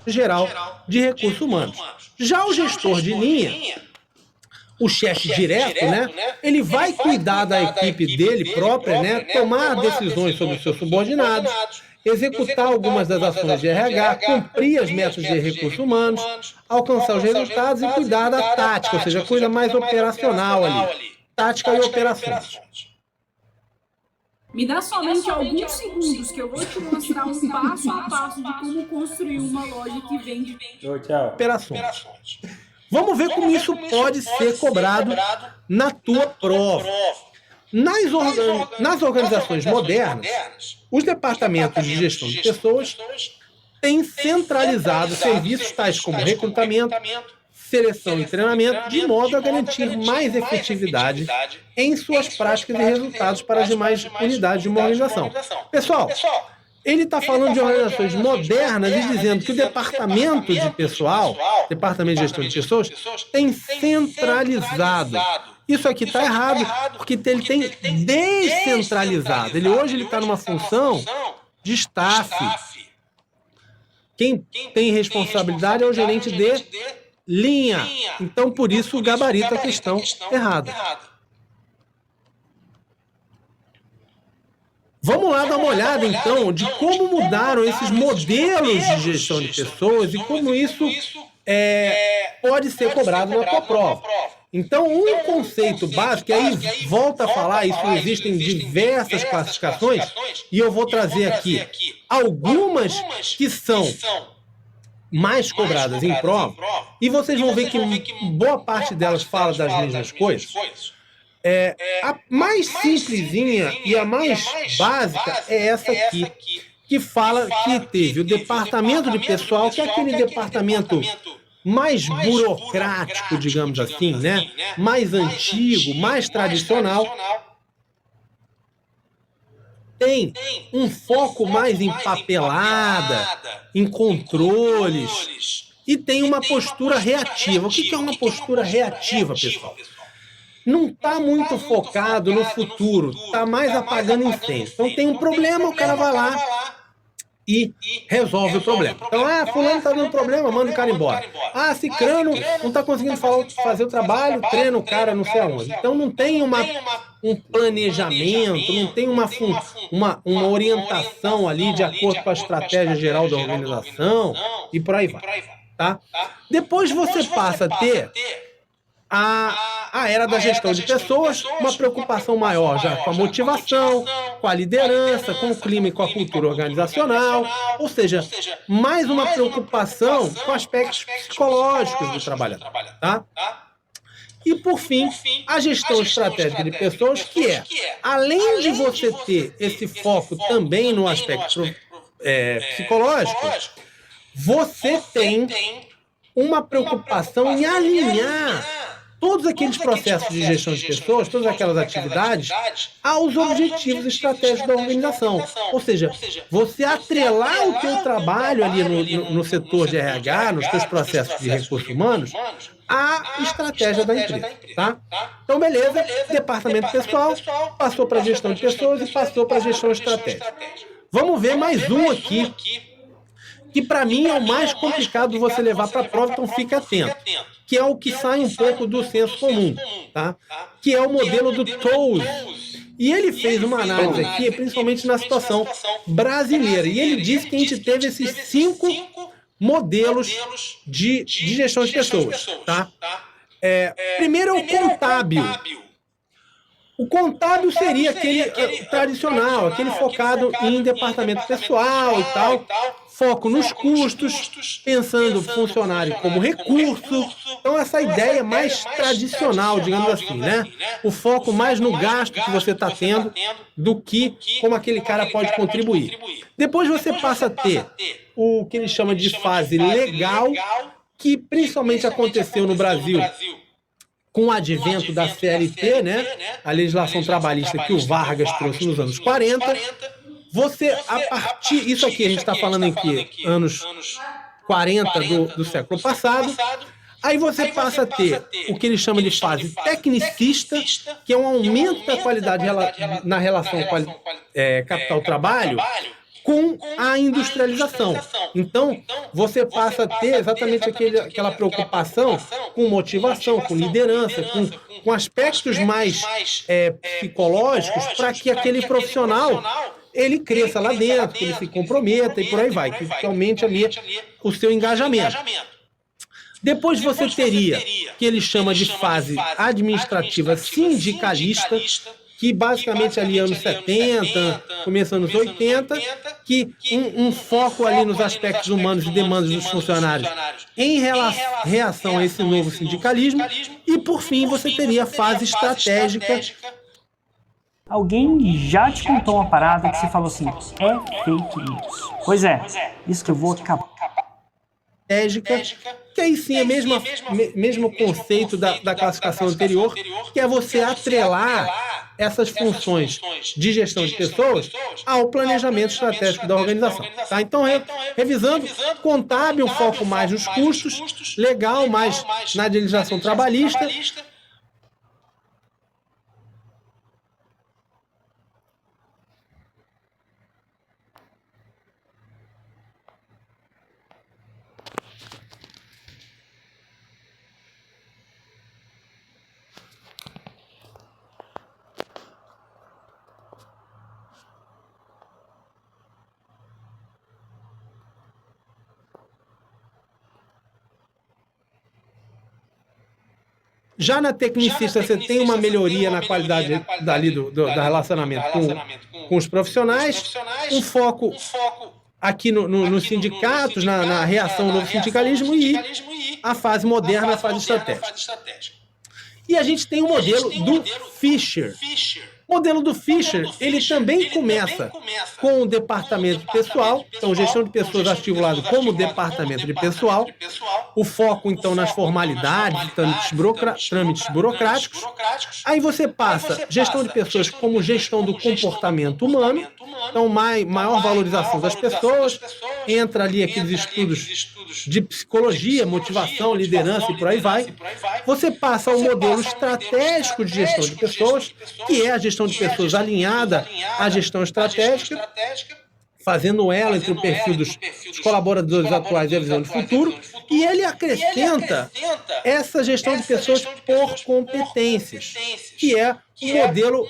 geral de recursos humanos. Já o gestor de linha, o chefe direto, né, ele vai cuidar da equipe dele própria, né, tomar decisões sobre os seus subordinados, executar algumas das ações de RH, cumprir as metas de recursos humanos, alcançar os resultados e cuidar da tática, ou seja, cuida mais operacional ali. Tática e operações. Me dá somente alguns segundos que eu vou te mostrar um passo a passo de como construir uma loja que vende operações. Vamos ver como isso pode ser cobrado na tua prova. Nas organizações modernas, os departamentos de gestão de pessoas têm centralizado serviços tais como recrutamento, seleção e treinamento, de modo a garantir mais efetividade em suas práticas e resultados para as demais unidades de uma organização. Pessoal, ele está falando de organizações modernas e dizendo que o departamento de pessoal, departamento de gestão de pessoas, tem centralizado. Isso aqui está errado, porque ele tem descentralizado. Hoje ele está numa função de staff. Quem tem responsabilidade é o gerente de linha. Então, por isso, gabarita a questão errada. Vamos lá dar uma olhada, então, de como mudaram esses modelos de gestão de pessoas e como isso pode ser cobrado na tua prova. Então, um conceito básico, e aí volta a falar, isso existem diversas classificações, e eu vou trazer aqui algumas que são mais cobradas em prova, e vocês vão ver que boa parte delas fala das mesmas coisas. A mais simplesinha e a mais básica é essa aqui, que fala que teve o departamento de pessoal, que é aquele departamento mais burocrático, digamos assim, né? Mais antigo, mais tradicional. Tem um foco mais em papelada, em controles, e tem uma postura reativa. O que é uma postura reativa, pessoal? Não está muito focado no futuro, está mais apagando incêndio. Então tem um problema, o cara vai lá e resolve o problema. Então, fulano está dando problema, manda o cara embora. Cicrano não está conseguindo fazer o trabalho, treina o cara não sei aonde. Então não tem um planejamento, não tem uma orientação ali de acordo com a estratégia geral da organização e por aí vai. Tá? Depois você passa a ter a era da gestão de pessoas, uma preocupação maior já com a motivação, com a liderança, com o clima e com a cultura organizacional, ou seja, mais uma preocupação com aspectos psicológicos do trabalhador, tá? E, por fim, a gestão estratégica de pessoas, que além de você ter esse foco também no aspecto psicológico, você tem uma preocupação em alinhar todos aqueles processos de gestão de pessoas, todas aquelas atividades, aos objetivos estratégicos da organização. Ou seja, você atrelar o teu trabalho ali no setor de RH, nos teus processos de recursos humanos, à estratégia da empresa. Tá? Então, beleza, departamento pessoal, passou para a gestão de pessoas e passou para a gestão estratégica. Vamos ver mais um aqui, que para mim é o mais complicado de você levar para a prova, então fique atento, que é o que sai um pouco do senso comum, tá? Que é o modelo do TOWS. E ele fez uma análise aqui, principalmente na situação brasileira, e ele disse que a gente teve esses 5 modelos de gestão de pessoas, tá? Primeiro é o contábil. O contábil seria aquele tradicional, aquele focado em departamento pessoal e tal, foco nos custos, pensando o funcionário como recurso. Então, essa ideia mais tradicional, digamos assim, né? O foco mais no gasto que você está tendo do que como aquele cara pode contribuir. Depois você passa a ter o que ele chama de fase legal, que principalmente aconteceu no Brasil com o advento da CLT, né? A legislação trabalhista que o Vargas trouxe nos anos 40. Você, isso aqui a gente está falando em que? Anos 40 do século passado. Aí você passa a ter o que ele chama de fase tecnicista, que é um aumento da qualidade na relação capital-trabalho, com a industrialização. Então, você passa a ter exatamente aquela preocupação com motivação, com liderança, com aspectos mais psicológicos, para que aquele profissional ele cresça lá dentro, que ele se comprometa e por aí vai, que aumente ali o seu engajamento. Depois você teria, que ele chama de fase administrativa sindicalista, que basicamente ali anos 70, começo anos 80, que um foco ali nos aspectos humanos e demandas dos funcionários em reação a esse novo sindicalismo. E, por fim, você teria a fase estratégica. Alguém já te contou uma parada que você falou assim, é fake news. Pois é, isso que eu vou acabar. Estratégica, que aí sim é o mesmo conceito da classificação anterior, que é você atrelar essas funções de gestão de pessoas ao planejamento estratégico da organização. Tá? Então, revisando, contábil, um foco mais nos custos, legal, mais na legislação trabalhista, já na tecnicista, você tem uma melhoria na qualidade do relacionamento com os profissionais, um foco aqui nos sindicatos, na reação ao novo sindicalismo e a fase moderna, a fase estratégica. E a gente tem o modelo do Fisher. O modelo do Fisher, ele também começa com o departamento de pessoal, então gestão de pessoas articulado como departamento de pessoal, o foco então nas formalidades, trâmites burocráticos. Aí você passa gestão de pessoas como gestão do comportamento humano, então maior valorização das pessoas, entra ali aqueles estudos de psicologia, motivação, liderança e por aí vai. Você passa ao modelo estratégico de gestão de pessoas, que é a gestão de pessoas alinhada à gestão estratégica, fazendo ela entre o perfil dos colaboradores atuais e a visão de futuro, e ele acrescenta essa gestão de pessoas por competências, que é um modelo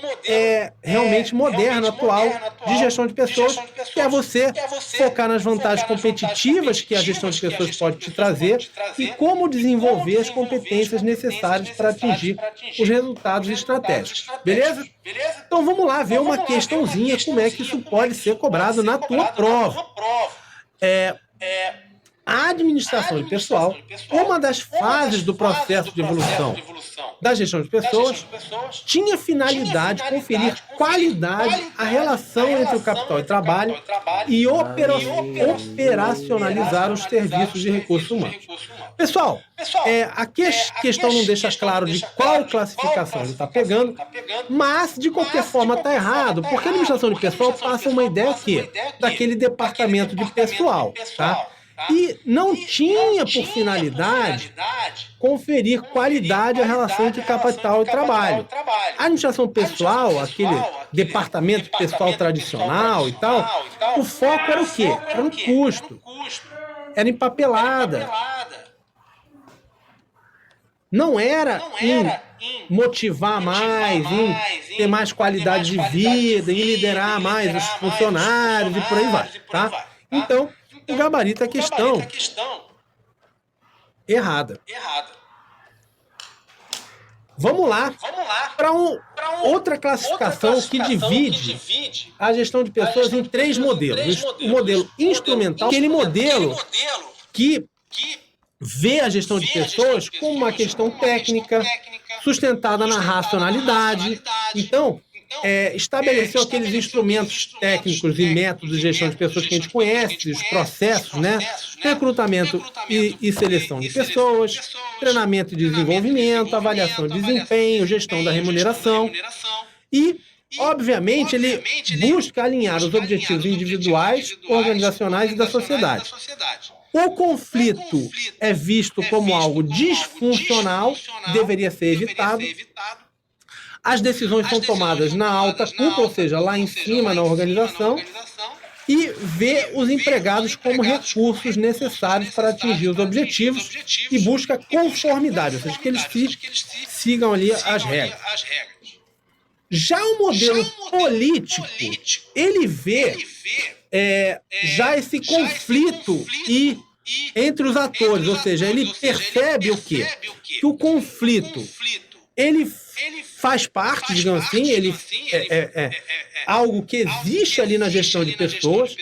realmente moderno, atual, de gestão de pessoas, que é você focar nas vantagens competitivas que a gestão de pessoas pode te trazer e como desenvolver as competências necessárias para atingir os resultados estratégicos. Beleza? Então vamos lá ver uma questãozinha, como é que isso pode ser cobrado na tua prova. A administração de pessoal, uma das fases do processo de evolução da gestão de pessoas, tinha finalidade de conferir qualidade à relação entre o capital e trabalho e operacionalizar os serviços de recursos humanos. Pessoal, aqui a questão não deixa claro de qual classificação ele está pegando, mas, de qualquer forma, está errado, porque a administração de pessoal passa uma ideia aqui, daquele departamento de pessoal, tá? E não tinha por finalidade conferir qualidade à relação entre capital e trabalho. A administração pessoal, aquele departamento de pessoal tradicional e tal, o foco era o quê? Era no custo. Era em papelada. Não era em motivar mais, em ter mais qualidade de vida, em liderar mais os funcionários e por aí vai, tá? Então, o gabarito é a questão errada. Vamos lá para outra classificação que divide a gestão de pessoas em três modelos. O modelo instrumental, aquele modelo que vê a gestão de pessoas como uma questão técnica, sustentada na racionalidade. Então, estabeleceu aqueles instrumentos técnicos e métodos de gestão de pessoas que a gente conhece, os processos, né? Recrutamento e seleção de pessoas, treinamento e desenvolvimento, avaliação de desempenho, gestão da remuneração. E, obviamente, ele busca alinhar os objetivos individuais, organizacionais e da sociedade. O conflito é visto como algo disfuncional, deveria ser evitado. As decisões são tomadas na alta cúpula, ou seja, lá em cima na organização, e vê os empregados como recursos necessários para atingir os objetivos e busca conformidade, ou seja, que eles sigam ali as regras. Já o modelo político, ele vê já esse conflito entre os atores, ou seja, ele percebe o quê? Que o conflito, ele faz parte, digamos assim, ele é algo que existe ali na gestão de pessoas.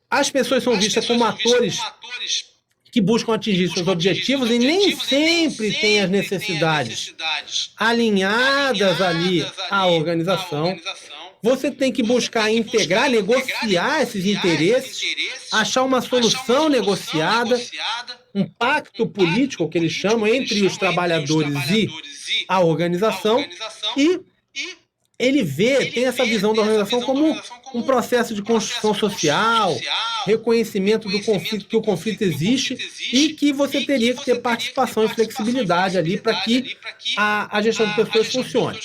As pessoas são vistas como atores que buscam atingir seus objetivos e nem sempre têm as necessidades alinhadas ali à organização. Você tem que buscar integrar, negociar esses interesses, achar uma solução negociada, um pacto político, que eles chamam, entre os trabalhadores e a organização, e ele tem essa visão da organização como um processo de construção social, reconhecimento do conflito, que o conflito existe e que você teria que ter participação e flexibilidade ali para que a gestão de pessoas funcione.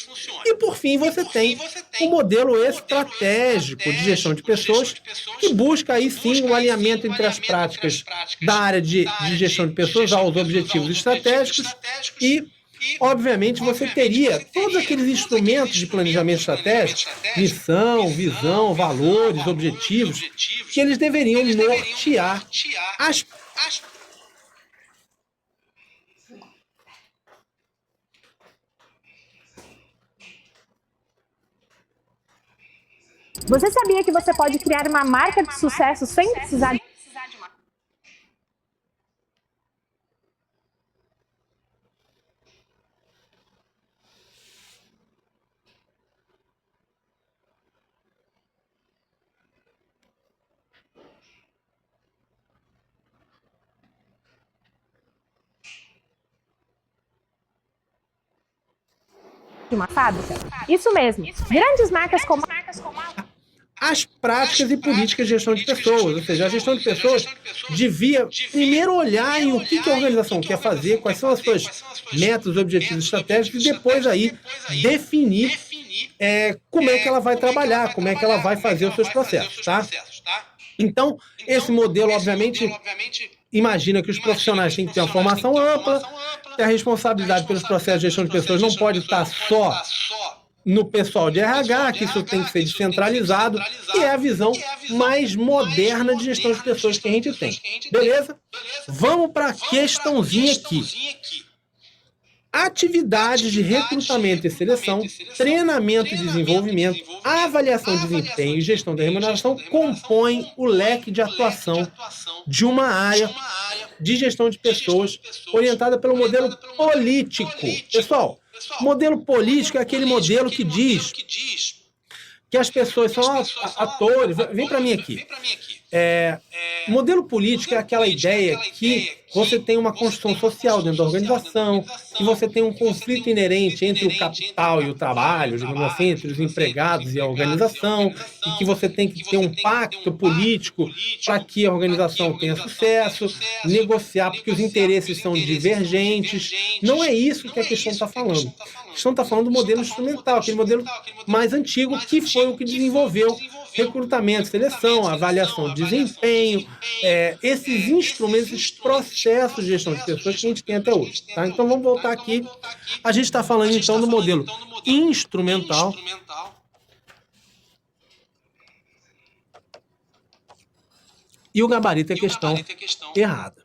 E, por fim, você tem um modelo estratégico de gestão de pessoas que busca aí sim o alinhamento entre as práticas da área de gestão de pessoas aos objetivos estratégicos e, obviamente, você teria todos aqueles instrumentos de planejamento estratégico, missão, visão, valores, objetivos, que eles deveriam nortear as... Você sabia que você pode criar uma marca de sucesso sem precisar de uma fábrica? Isso mesmo. Grandes marcas como as práticas e políticas de gestão de pessoas, ou seja, a gestão de pessoas devia primeiro olhar em o que a organização quer fazer, quais são as suas metas, objetivos estratégicos, e depois aí definir como é que ela vai trabalhar, como é que ela vai fazer os seus processos, tá? Então, esse modelo, obviamente, imagina que os profissionais têm que ter uma formação ampla, e a responsabilidade pelos processos de gestão de pessoas não pode estar só no pessoal de RH, que isso tem que ser descentralizado, que é a visão mais moderna de gestão de pessoas que a gente tem. Beleza? Vamos para a questãozinha aqui. Atividades de recrutamento e seleção, treinamento e desenvolvimento, avaliação de desempenho e gestão da remuneração compõem o leque de atuação de uma área de gestão de pessoas orientada pelo modelo político. Pessoal, modelo político é aquele modelo que diz que as pessoas são atores. Vem para mim aqui. Modelo político é aquela ideia que você tem uma construção social dentro da organização, que você tem um conflito inerente entre o capital e o trabalho, digamos assim, entre os empregados e a organização, e que você tem que ter um pacto político para que a organização tenha sucesso, negociar porque os interesses são divergentes. Não é isso que a questão está falando. A questão está falando do modelo instrumental, aquele modelo mais antigo que foi o que desenvolveu recrutamento, seleção, avaliação de desempenho, esses instrumentos, esses processos de gestão de pessoas que a gente tem até hoje. Tá? Então vamos voltar aqui. A gente está falando então do modelo instrumental. E o gabarito é questão errada.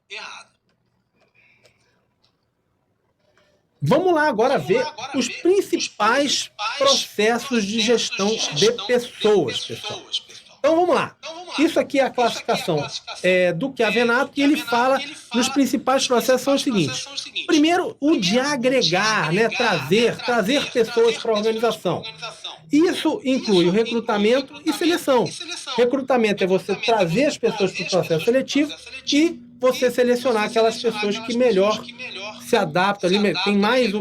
Vamos lá agora ver os principais processos de gestão de pessoas, pessoal. Então vamos lá. Isso aqui é a classificação do Chiavenato, e ele fala nos principais processos são os seguintes. Primeiro, o de agregar, né, trazer pessoas para a organização. Isso inclui o recrutamento e seleção. Recrutamento é você trazer as pessoas para o processo seletivo e você selecionar aquelas pessoas que melhor se adaptam, tem mais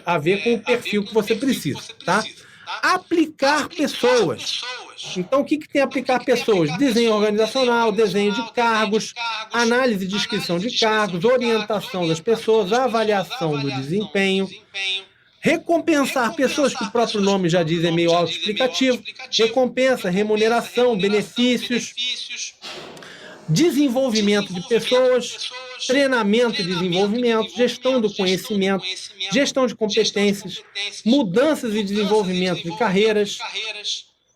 a ver com o perfil que você precisa, tá? Aplicar pessoas. Então, o que tem aplicar pessoas? Desenho organizacional, desenho de cargos, análise de descrição de cargos, orientação das pessoas, avaliação do desempenho, Recompensar pessoas, que o próprio nome já diz, é meio autoexplicativo. Recompensa, remuneração, benefícios. Desenvolvimento de pessoas, treinamento e desenvolvimento, gestão do conhecimento, gestão de competências, mudanças e desenvolvimento de carreiras,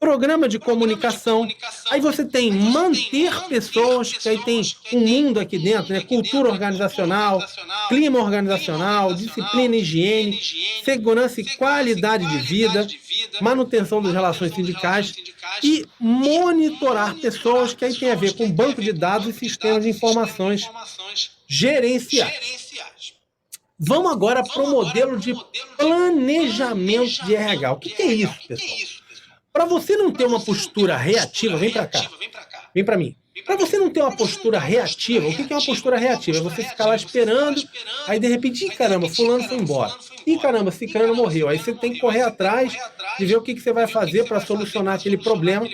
programa de comunicação. Aí você tem manter pessoas, que aí tem um mundo aqui dentro, né? Cultura organizacional, clima organizacional, disciplina e higiene, segurança e qualidade de vida, manutenção das relações sindicais e monitorar pessoas, que aí tem a ver com banco de dados e sistemas de informações gerenciais. Vamos agora para o modelo de planejamento de RH. O que é isso, pessoal? Para você não ter uma postura reativa, vem para cá, vem para mim. Para você não ter uma postura reativa, o que é uma postura reativa? É você ficar lá esperando, aí de repente, ih, caramba, fulano foi embora. Ih, caramba, ciclano morreu. Aí você tem que correr atrás de ver o que você vai fazer para solucionar aquele problema.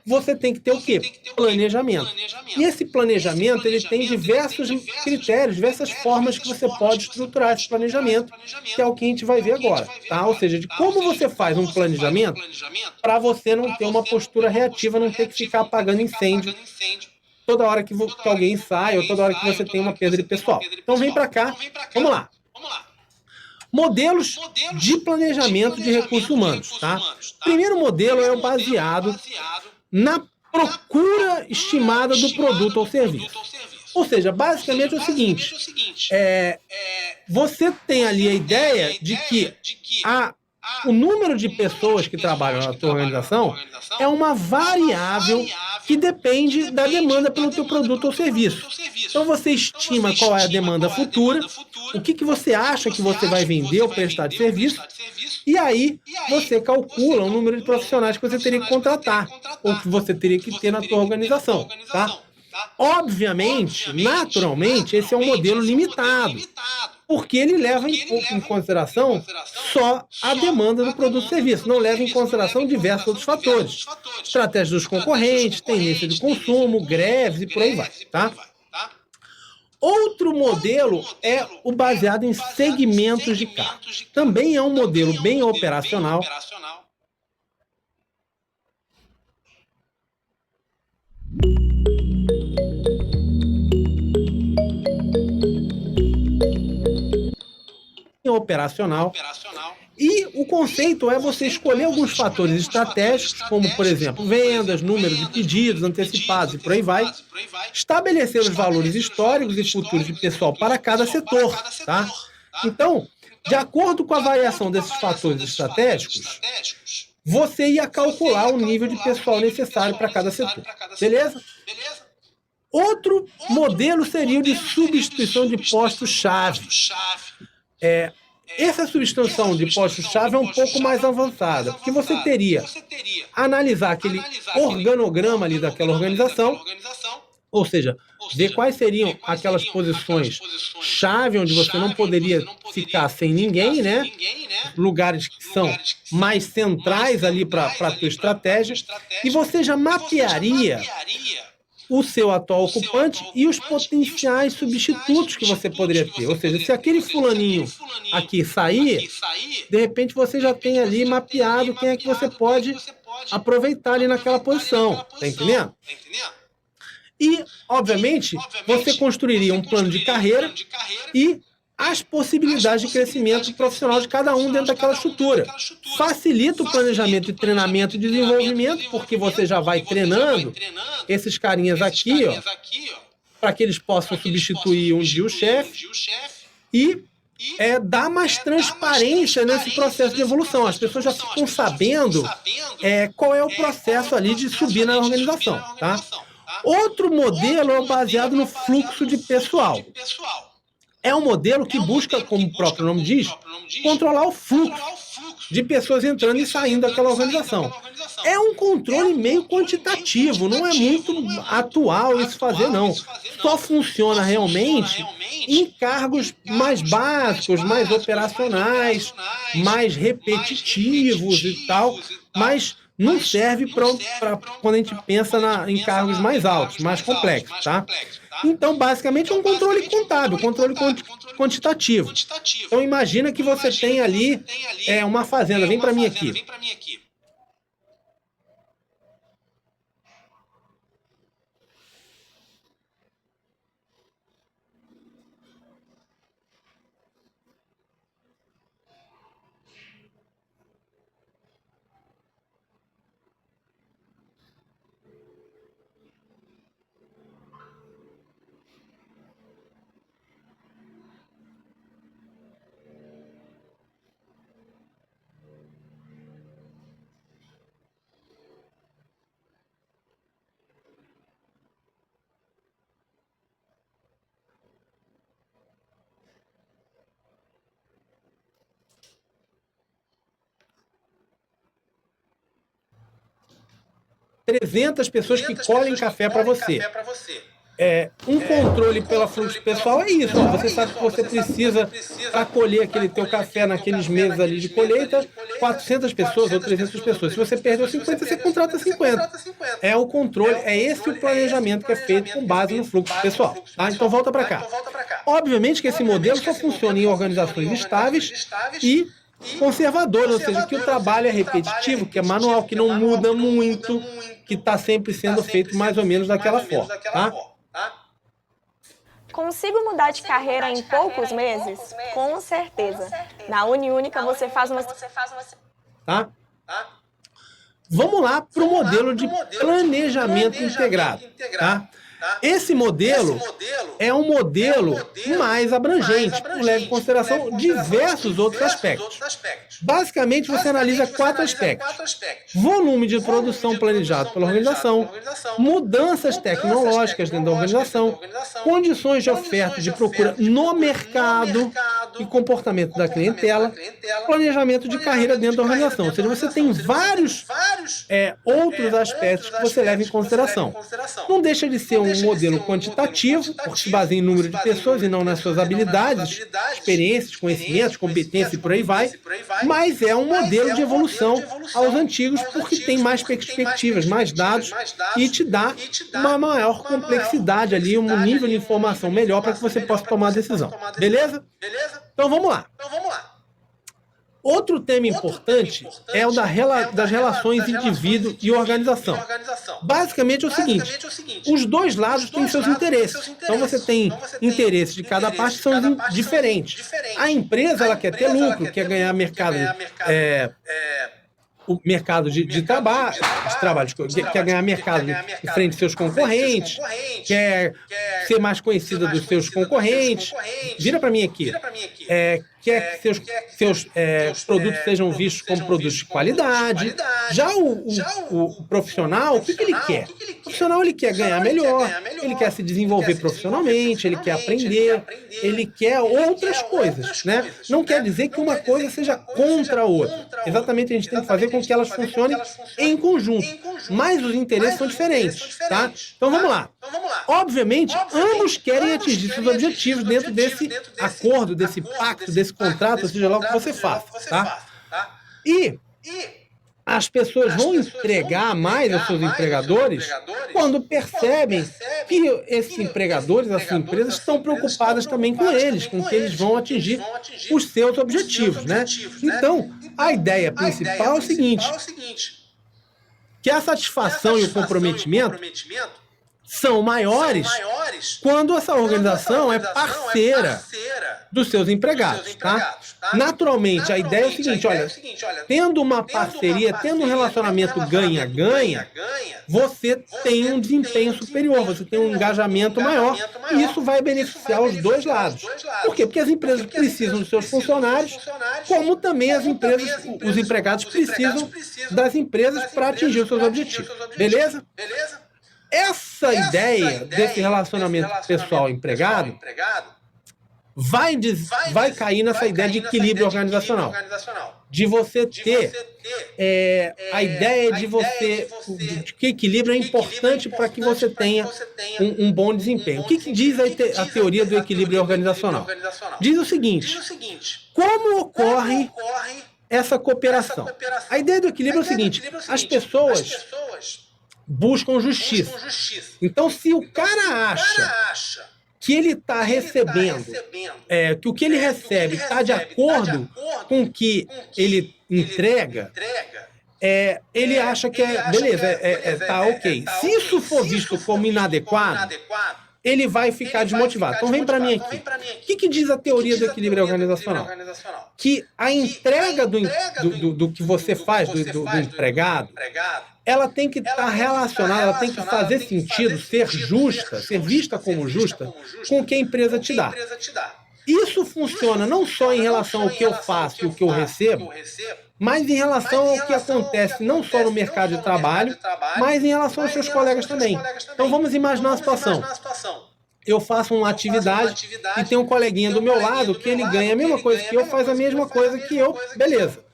Você tem que ter o quê? Planejamento. E esse planejamento, ele tem diversos critérios, diversas formas que você pode estruturar esse planejamento, que é o que a gente vai ver agora, tá? Ou seja, de como você faz um planejamento para você não ter uma postura reativa, não ter que ficar apagando incêndio toda hora que alguém sai ou toda hora que você tem uma perda de pessoal. Então vem para cá, vamos lá. Modelos de planejamento de recursos humanos, tá? O primeiro modelo é o baseado na procura estimada do produto ou serviço. Ou seja, basicamente é o seguinte, você tem ali a ideia de que o número de pessoas que trabalham na tua organização é uma variável que depende da demanda pelo teu produto ou serviço. Então você estima qual é a demanda futura, o que você acha que você vai vender ou prestar de serviço, e aí você calcula o número de profissionais que você teria que contratar, ou que você teria que ter na tua organização, tá? Obviamente, naturalmente, esse é um modelo limitado, porque ele leva em consideração só a demanda do produto e serviço, não leva em consideração diversos outros fatores. Estratégia dos concorrentes, tendência de consumo, greves e por aí vai, tá? Outro modelo é o baseado em segmentos de cargo. Também é um modelo bem operacional, e o conceito é você escolher alguns fatores estratégicos, como, por exemplo, vendas, número de pedidos antecipados e por aí vai, estabelecer os valores históricos e futuros de pessoal para cada setor, tá? Então, de acordo com a variação desses fatores estratégicos, você ia calcular o nível de pessoal necessário para cada setor, beleza? Outro modelo seria o de substituição de postos-chave. Essa substituição de postos-chave é um pouco mais avançada, porque você teria analisar aquele organograma ali daquela organização, ou seja, ver quais seriam aquelas posições-chave onde você não poderia ficar sem ninguém, né? Lugares que são mais centrais ali para a tua estratégia, e você já mapearia o seu atual ocupante e os potenciais substitutos que você poderia ter. Ou seja, se aquele fulaninho aqui sair, de repente você já tem ali mapeado quem é que você pode aproveitar ali naquela posição. Tá entendendo? E, obviamente, você construiria um plano de carreira e as possibilidades de crescimento profissional de cada um dentro daquela estrutura. Facilita o planejamento de treinamento e desenvolvimento, porque você já vai treinando esses carinhas aqui, ó, para que eles possam substituir um dia o chefe e dá mais transparência nesse processo de evolução. As pessoas já ficam sabendo qual é o processo ali de subir na organização, tá? Outro modelo é o baseado no fluxo de pessoal. É um modelo que busca, como o próprio nome diz, controlar o fluxo de pessoas entrando e saindo daquela organização. É um controle meio quantitativo, não é muito atual isso fazer, não. Só funciona realmente em cargos mais básicos, mais operacionais, mais repetitivos e tal, mas não serve para quando a gente pensa em cargos mais altos, mais complexos, tá? Então, basicamente, é um controle contábil, controle quantitativo. Então, imagina que você tem ali uma fazenda. Vem para mim aqui. 300 pessoas que colhem café para você. Um controle pela fluxo pessoal é isso. Você sabe que você precisa, para colher aquele teu café naqueles meses ali de colheita, 400 pessoas ou 300 pessoas. Se você perdeu 50, você contrata 50. É o controle, é esse o planejamento que é feito com base no fluxo pessoal. Tá? Então volta para cá. Obviamente que esse modelo só funciona em organizações estáveis e conservadoras, ou seja, que o trabalho é repetitivo, que é manual, que não muda muito, que está sempre sendo feito mais ou menos daquela forma. Tá? Consigo mudar de carreira em poucos meses? Com certeza. Na Uniúnica você faz uma... Tá? Vamos lá para o modelo de planejamento integrado. Tá? Esse modelo é um modelo mais abrangente, por leve em consideração diversos outros aspectos. Basicamente, você analisa 4 aspectos: volume de produção planejado pela organização, mudanças tecnológicas dentro da organização, condições de oferta e de procura no mercado e comportamento da clientela, planejamento de carreira dentro da organização. Ou seja, você tem vários outros aspectos que você leva em consideração. Não deixa de ser um modelo quantitativo, porque se baseia em número de pessoas e não nas suas habilidades, experiências, conhecimentos, competências e por aí vai, mas é um modelo de evolução aos antigos, porque tem mais perspectivas, mais dados e te dá uma maior complexidade ali, um nível de informação melhor para que você possa tomar a decisão. Beleza? Então vamos lá. Outro tema importante é o das relações indivíduo e organização. Basicamente é o seguinte: os dois lados têm seus interesses. Então você tem interesses de cada parte que são diferentes. A empresa ela quer ter lucro, quer ganhar mercado, o mercado de trabalho, quer ganhar mercado em frente aos seus concorrentes, quer ser mais conhecida dos seus concorrentes. Vira para mim aqui. Quer que seus produtos sejam vistos como produtos de qualidade. Já o profissional, o que ele quer? O profissional ele quer ganhar melhor, ele quer se desenvolver profissionalmente, ele quer aprender, ele quer outras coisas, né? Não quer dizer que uma coisa seja contra a outra. Exatamente, a gente tem que fazer com que elas funcionem em conjunto. Mas os interesses são diferentes, tá? Então vamos lá. Obviamente, ambos querem atingir seus objetivos dentro desse acordo, desse pacto, desse contrato, seja lá o que você faça, tá? E as pessoas vão entregar mais aos seus empregadores quando percebem que esses empregadores, essas empresas, estão preocupadas também com eles, com que eles vão atingir os seus objetivos, né? Então, a ideia principal é o seguinte: que a satisfação e o comprometimento são maiores quando essa organização é parceira dos seus empregados, tá? Naturalmente, a ideia é o seguinte: olha, tendo uma parceria, tendo um relacionamento ganha-ganha, você tem um desempenho superior, você tem um engajamento maior, e isso vai beneficiar os dois lados. Por quê? Porque as empresas precisam dos seus funcionários, como também as empresas, os empregados precisam das empresas para atingir os seus objetivos. Beleza? Essa ideia desse relacionamento pessoal-empregado vai cair nessa ideia de equilíbrio organizacional. De você ter a ideia de que equilíbrio é importante para que você tenha um bom desempenho. O que diz a teoria do equilíbrio organizacional? Diz o seguinte: como ocorre essa cooperação. A ideia do equilíbrio é o seguinte: as pessoas buscam justiça. Então, se o cara acha que ele está recebendo, que o que ele recebe está de acordo com o que ele entrega, ele acha que beleza, tá ok. Se isso for visto como inadequado, ele vai ficar desmotivado. Então vem para mim aqui. O que diz a teoria do equilíbrio organizacional? Que a entrega do que você faz, do empregado, ela tem que estar relacionada, ela tem que fazer sentido, ser justa, ser vista como justa com o que a empresa te dá. Isso funciona não só em relação ao que eu faço e o que eu recebo, mas em relação ao que acontece não só no mercado de trabalho, mas em relação aos seus colegas também. Então vamos imaginar uma situação. Eu faço uma atividade e tem um coleguinha do meu lado que ele ganha a mesma coisa que eu, faz a mesma coisa que eu, beleza.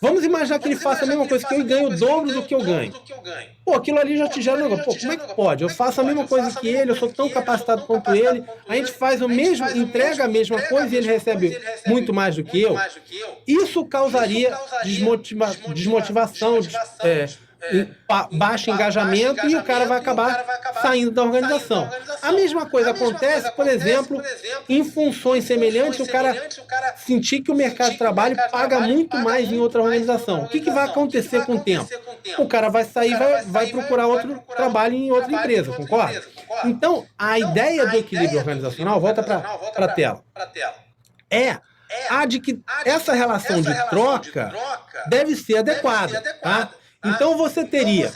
Vamos imaginar que ele faça a mesma coisa que eu e ganhe o dobro do que eu ganho. Pô, aquilo ali já te gera um negócio. Pô, como é que pode? Eu faço a mesma coisa que ele, eu sou tão capacitado quanto ele, a gente faz o mesmo, entrega a mesma coisa e ele recebe muito mais do que eu. Isso causaria desmotivação, baixo engajamento e o cara vai acabar saindo da organização. A mesma coisa acontece, por exemplo, em funções semelhantes, o cara sentir que o mercado de trabalho paga muito mais em outra organização. O que vai acontecer com o tempo? O cara vai sair e vai procurar outro trabalho em outra empresa, concorda? Então, a ideia do equilíbrio organizacional, volta para a tela, a de que essa relação de troca deve ser adequada, tá? Então você teria,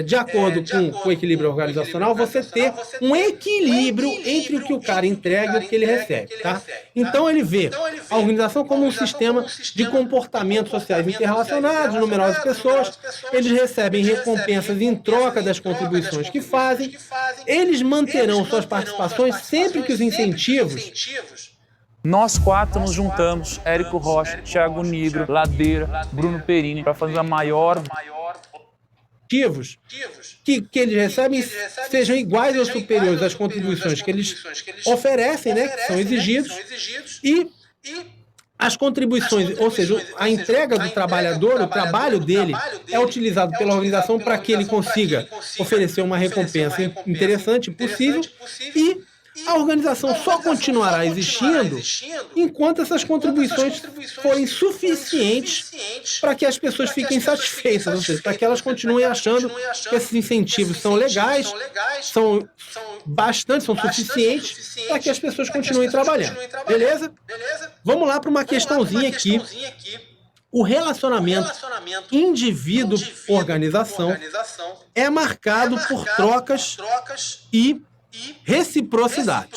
de acordo com o equilíbrio organizacional, você ter um equilíbrio entre o que o cara entrega e o que ele recebe, tá? Então ele vê a organização como um sistema de comportamentos sociais interrelacionados, numerosas pessoas, eles recebem recompensas em troca das contribuições que fazem, eles manterão suas participações sempre que os incentivos. Nós 4 nos juntamos, Érico Rocha, Thiago Nigro, Ladeira, Bruno Perini, para fazer a maior que eles recebem sejam iguais ou superiores às contribuições que eles oferecem, né, que são exigidos, e as contribuições, ou seja, a entrega do trabalhador, o trabalho dele é utilizado pela organização para que ele consiga oferecer uma recompensa interessante, possível, e a organização só continuará existindo enquanto essas contribuições forem suficientes para que as pessoas fiquem satisfeitas, ou seja, para que elas continuem achando que esses incentivos são legais, são suficientes para que as pessoas continuem trabalhando. Beleza? Vamos lá para uma questãozinha aqui. O relacionamento indivíduo-organização é marcado por trocas e reciprocidade.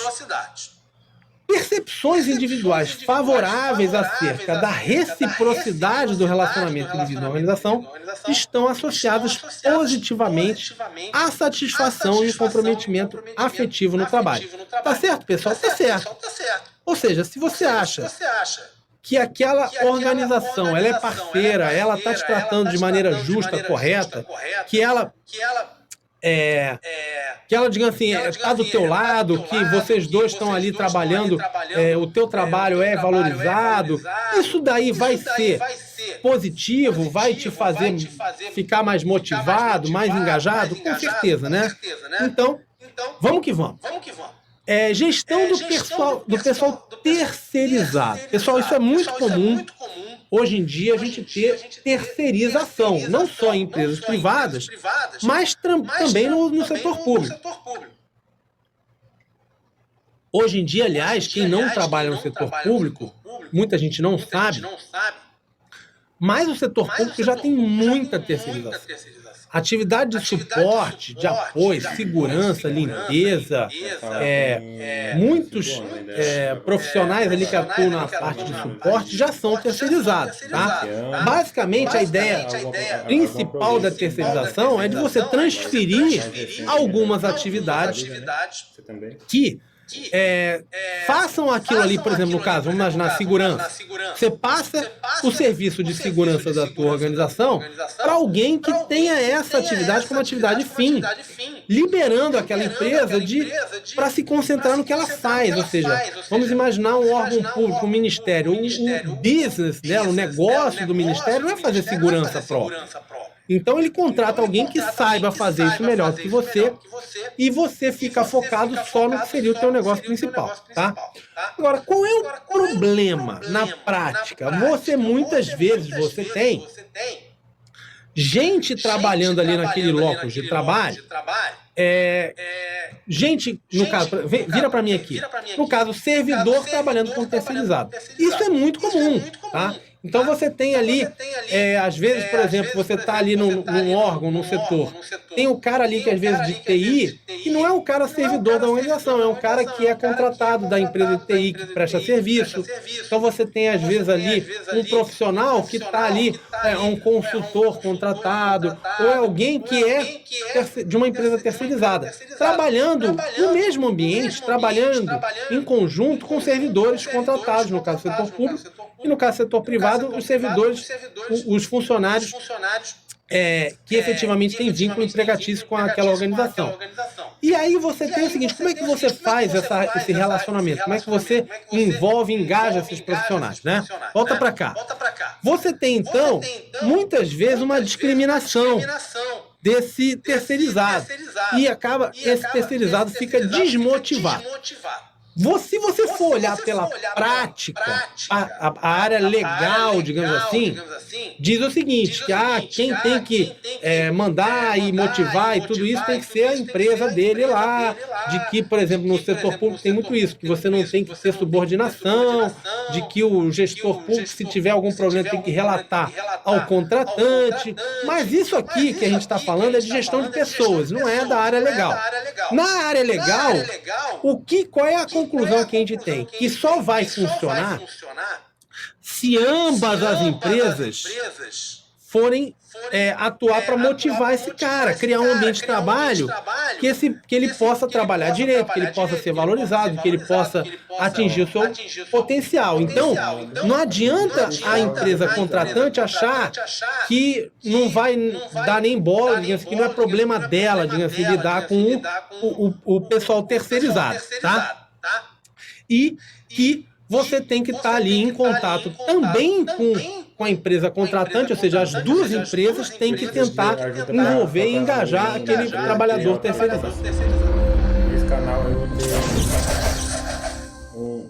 Percepções individuais favoráveis acerca da reciprocidade do relacionamento indivíduo-organização estão associadas positivamente à satisfação e ao comprometimento afetivo no trabalho. Tá certo, pessoal? Tá certo. Ou seja, se você acha que aquela organização ela é parceira, ela está te tratando de maneira justa, correta, que ela diga assim, está do teu lado, que vocês dois estão ali trabalhando, o teu trabalho é valorizado, isso daí vai ser positivo, vai te fazer ficar mais motivado, mais engajado, com certeza, né? Então, vamos que vamos. Gestão do pessoal terceirizado. Pessoal, isso é muito comum. Hoje em dia, a gente ter terceirização, não só em empresas privadas, mas também no setor público. Hoje em dia, aliás, quem não trabalha no setor público, muita gente não sabe, mas o setor público já tem muita terceirização. Atividade de suporte, de apoio, segurança, limpeza, muitos profissionais ali que atuam na parte de suporte já são terceirizados, tá? Basicamente, a ideia principal da terceirização é de você transferir algumas atividades que façam aquilo ali, por exemplo, no caso, vamos imaginar segurança. Você passa o serviço de segurança da tua organização para alguém que tenha essa atividade como atividade fim, liberando aquela empresa para se concentrar no que ela faz. Ou seja, vamos imaginar um órgão público, um ministério. O business dela, o negócio do ministério não é fazer segurança própria. Então ele contrata alguém que saiba fazer isso melhor do que você e você fica focado só no que seria o teu negócio principal, tá? Agora, qual é o problema na prática? Muitas vezes você tem gente trabalhando ali naquele locus de trabalho, gente, no caso, vira para mim aqui, no caso, servidor trabalhando com terceirizado. Isso é muito comum, tá? Então você tem ali, às vezes, por exemplo, você está ali num órgão, num setor, tem o cara ali que às vezes de TI, que não é um cara servidor da organização, é um cara que é contratado da empresa de TI que presta serviço. Então você tem às vezes ali um profissional que está ali, um consultor contratado, ou é alguém que é de uma empresa terceirizada, trabalhando no mesmo ambiente, trabalhando em conjunto com servidores contratados, no caso do setor público, e no caso do setor privado, os servidores, os funcionários que efetivamente têm vínculo empregatício com aquela organização. E aí você tem o seguinte, como é que você faz esse relacionamento? Como é que você envolve, engaja esses profissionais, né? Volta para cá. Você tem, então, muitas vezes uma discriminação desse terceirizado. E esse terceirizado fica desmotivado. Se você for olhar pela prática, a área legal, digamos assim, diz o seguinte, que quem tem que mandar e motivar e tudo isso tem que ser a empresa dele lá, de que, por exemplo, no setor público tem muito isso, que você não tem que ter subordinação, de que o gestor público, se tiver algum problema, tem que relatar ao contratante. Mas isso aqui que a gente está falando é de gestão de pessoas, não é da área legal. Na área legal, qual é a conclusão que a gente tem? Que só vai funcionar se ambas as empresas forem atuar para motivar esse cara, criar um ambiente de trabalho que ele possa trabalhar direito, que ele possa ser valorizado, que ele possa atingir o seu potencial. Então, não adianta a empresa contratante achar que não vai dar nem bola, digamos, que não é problema dela, digamos assim, lidar com o pessoal terceirizado, tá? E que você tem que estar ali em contato também com a empresa contratante, ou seja, as duas empresas têm que tentar envolver e engajar aquele trabalhador terceirizado. Nesse canal eu vou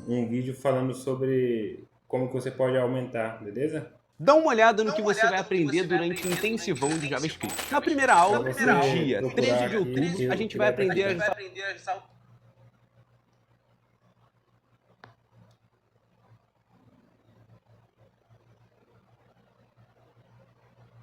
ter um vídeo falando sobre como que você pode aumentar, beleza? Dá uma olhada no que você vai aprender durante o intensivão de JavaScript. Na primeira aula, no dia 13 de outubro, a gente vai aprender a